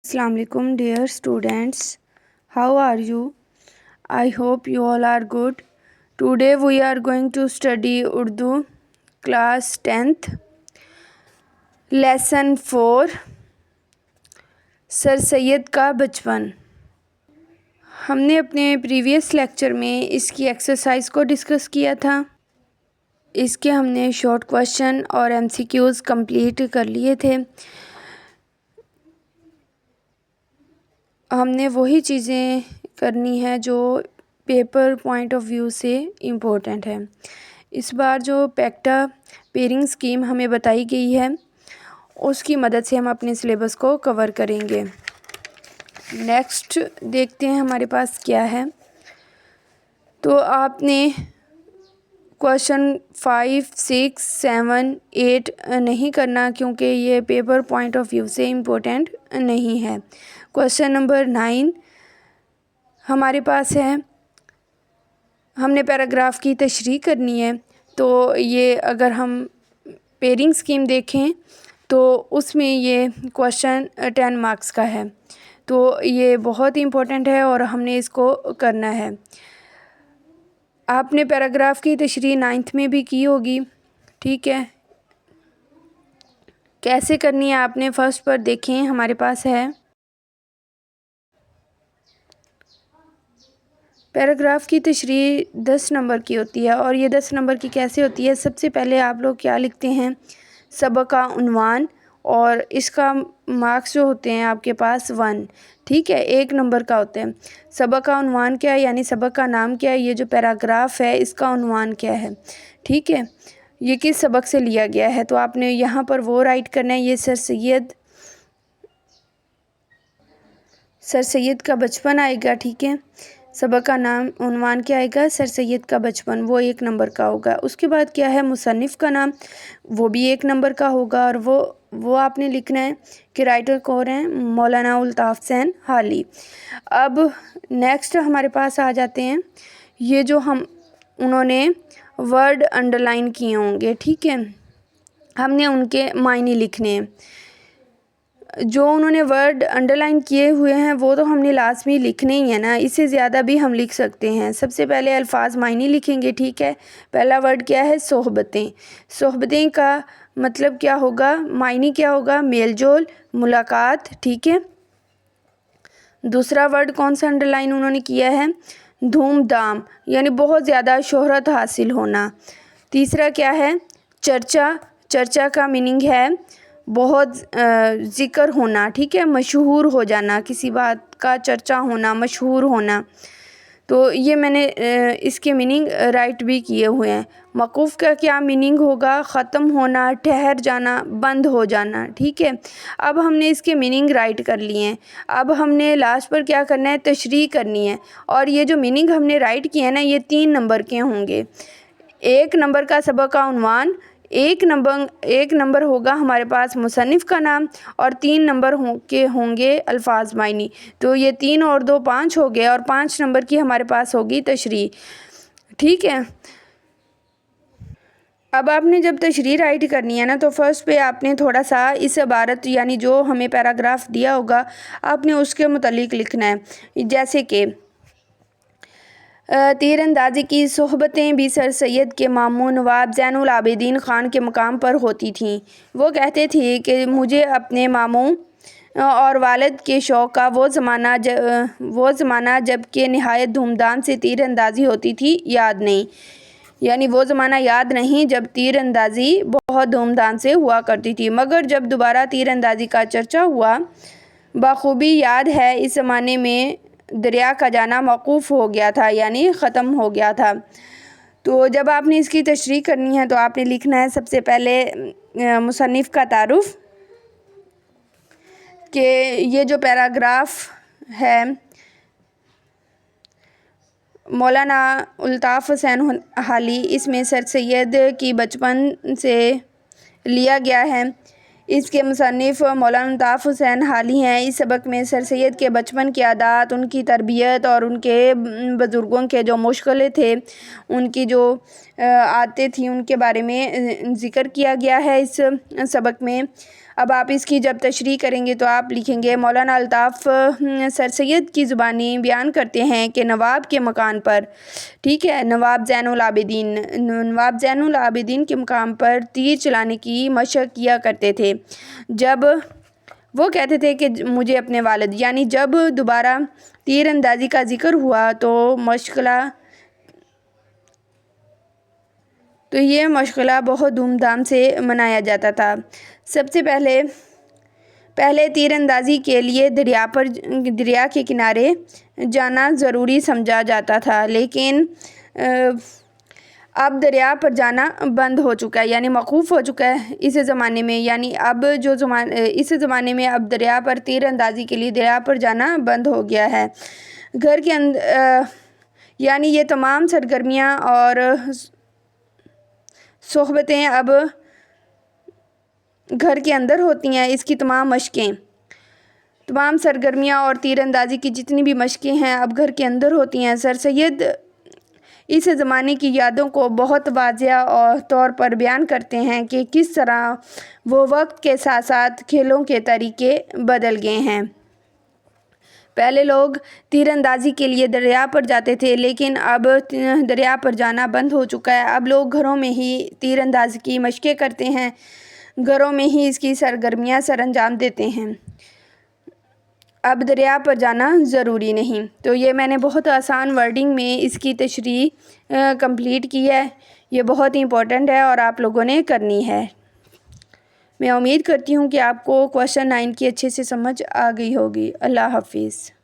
Assalamu alaikum dear students. How are you? I hope you all are good. Today we are going to study Urdu class 10th lesson 4 sir Syed का बचपन। हमने अपने previous lecture में इसकी exercise को discuss किया था। इसके हमने शॉर्ट क्वेश्चन और एमसीक्यूज़ कंप्लीट कर लिए थे। हमने वही चीज़ें करनी है जो पेपर पॉइंट ऑफ व्यू से इम्पोर्टेंट है। इस बार जो पैक्टा पेयरिंग स्कीम हमें बताई गई है उसकी मदद से हम अपने सिलेबस को कवर करेंगे। नेक्स्ट देखते हैं हमारे पास क्या है। तो आपने क्वेश्चन 5, 6, 7, 8 नहीं करना क्योंकि ये पेपर पॉइंट ऑफ व्यू से इम्पोर्टेंट नहीं है। क्वेश्चन नंबर 9 हमारे पास है, हमने पैराग्राफ की तशरीह करनी है। तो ये अगर हम पेयरिंग स्कीम देखें तो उसमें ये क्वेश्चन 10 मार्क्स का है। तो ये बहुत इम्पोर्टेंट है और हमने इसको करना है। आपने पैराग्राफ की तशरीह 9th में भी की होगी, ठीक है। कैसे करनी है आपने फर्स्ट पर देखें, हमारे पास है पैराग्राफ की तशरीह 10 नंबर की होती है। और ये 10 नंबर की कैसे होती है, सबसे पहले आप लोग क्या लिखते हैं, सबक का उन्वान, और इसका मार्क्स जो होते हैं आपके पास 1, ठीक है, 1 नंबर का होता है। सबक का उन्वान क्या है, यानी सबक का नाम क्या है, ये जो पैराग्राफ है इसका उन्वान क्या है, ठीक है, ये किस सबक से लिया गया है। तो आपने यहाँ पर वो राइट करना है, ये सर सैयद का बचपन आएगा, ठीक है। सबक का नाम उन्वान क्या आएगा, सर सैयद का बचपन, वो 1 नंबर का होगा। उसके बाद क्या है, मुसन्निफ़ का नाम, वो भी 1 नंबर का होगा। और वो आपने लिखना है कि राइटर कौन है, मौलाना अल्ताफ़ हुसैन हाली। अब नेक्स्ट हमारे पास आ जाते हैं, ये जो उन्होंने वर्ड अंडरलाइन किए होंगे, ठीक है, हमने उनके मायने लिखने हैं। जो उन्होंने वर्ड अंडरलाइन किए हुए हैं वो तो हमने लास्ट में लिखने ही है ना, इससे ज़्यादा भी हम लिख सकते हैं। सबसे पहले अल्फाज मायने लिखेंगे, ठीक है। पहला वर्ड क्या है, सोहबतें। सोहबतें का मतलब क्या होगा, मायने क्या होगा, मेल जोल, मुलाकात, ठीक है। दूसरा वर्ड कौन सा अंडरलाइन उन्होंने किया है, धूमधाम, यानी बहुत ज़्यादा शोहरत हासिल होना। तीसरा क्या है, चर्चा। चर्चा का मीनिंग है बहुत ज़िक्र होना, ठीक है, मशहूर हो जाना, किसी बात का चर्चा होना, मशहूर होना। तो ये मैंने इसके मीनिंग राइट भी किए हुए हैं। मौकूफ़ का क्या मीनिंग होगा, ख़त्म होना, ठहर जाना, बंद हो जाना, ठीक है। अब हमने इसके मीनिंग राइट कर लिए हैं। अब हमने लास्ट पर क्या करना है, तशरीह करनी है। और ये जो मीनिंग हमने राइट किए हैं ना, ये 3 नंबर के होंगे। 1 नंबर का सबक का उन्वान, 1 नंबर होगा हमारे पास मुसन्निफ़ का नाम, और 3 नंबर होंगे अल्फाज मायनी। तो ये 3 और 2 5 हो गए, और 5 नंबर की हमारे पास होगी तशरीह, ठीक है। अब आपने जब तशरीह राइट करनी है ना, तो फर्स्ट पे आपने थोड़ा सा इस इबारत यानी जो हमें पैराग्राफ दिया होगा आपने उसके मुतालिक लिखना है। जैसे कि तीरंदाजी की सोहबतें भी सर सैयद के मामू नवाब ज़ैनुल आबिदीन ख़ान के मकाम पर होती थीं। वो कहते थे कि मुझे अपने मामू और वालिद के शौक़ का वो ज़माना जबकि नहायत धूमधाम से तीरंदाजी होती थी याद नहीं, यानी वो ज़माना याद नहीं जब तीरंदाजी बहुत धूमधाम से हुआ करती थी, मगर जब दोबारा तीरंदाजी का चर्चा हुआ बखूबी याद है। इस ज़माने में दरिया का जाना मौकूफ़ हो गया था, यानी ख़त्म हो गया था। तो जब आपने इसकी तशरीह करनी है तो आपने लिखना है सबसे पहले मुसन्निफ़ का तारुफ़, कि ये जो पैराग्राफ है मौलाना अल्ताफ़ हुसैन हाली, इसमें सर सैयद की बचपन से लिया गया है। इसके मुसन्निफ़ मौलाना अल्ताफ़ हुसैन हाली हैं। इस सबक में सर सैयद के बचपन की आदत, उनकी तरबियत और उनके बुज़ुर्गों के जो मुश्किलें थे, उनकी जो आदतें थी, उनके बारे में ज़िक्र किया गया है इस सबक में। اب آپ اس کی جب تشریح کریں گے تو آپ لکھیں گے مولانا الطاف سر سید کی زبانی بیان کرتے ہیں کہ نواب کے مکان پر، ٹھیک ہے، نواب زین العابدین کے مقام پر تیر چلانے کی مشق کیا کرتے تھے۔ جب وہ کہتے تھے کہ مجھے اپنے والد، یعنی جب دوبارہ تیر اندازی کا ذکر ہوا تو یہ مشغلہ بہت دھوم دھام سے منایا جاتا تھا۔ سب سے پہلے تیر اندازی کے لیے دریا کے کنارے جانا ضروری سمجھا جاتا تھا، لیکن اب دریا پر جانا بند ہو چکا ہے، یعنی موقوف ہو چکا ہے اس زمانے میں اب دریا پر تیر اندازی کے لیے دریا پر جانا بند ہو گیا ہے۔ گھر کے اندر یعنی یہ تمام سرگرمیاں اور صحبتیں اب گھر کے اندر ہوتی ہیں، اس کی تمام سرگرمیاں اور تیر اندازی کی جتنی بھی مشقیں ہیں اب گھر کے اندر ہوتی ہیں۔ سر سید اس زمانے کی یادوں کو بہت واضح طور پر بیان کرتے ہیں کہ کس طرح وہ وقت کے ساتھ ساتھ کھیلوں کے طریقے بدل گئے ہیں۔ پہلے لوگ تیر اندازی کے لیے دریا پر جاتے تھے، لیکن اب دریا پر جانا بند ہو چکا ہے۔ اب لوگ گھروں میں ہی تیر اندازی کی مشقیں کرتے ہیں، گھروں میں ہی اس کی سرگرمیاں سر انجام دیتے ہیں، اب دریا پر جانا ضروری نہیں۔ تو یہ میں نے بہت آسان ورڈنگ میں اس کی تشریح کمپلیٹ کی ہے، یہ بہت امپورٹنٹ ہے اور آپ لوگوں نے کرنی ہے۔ میں امید کرتی ہوں کہ آپ کو کویسچن 9 کی اچھے سے سمجھ آ گئی ہوگی۔ اللہ حافظ۔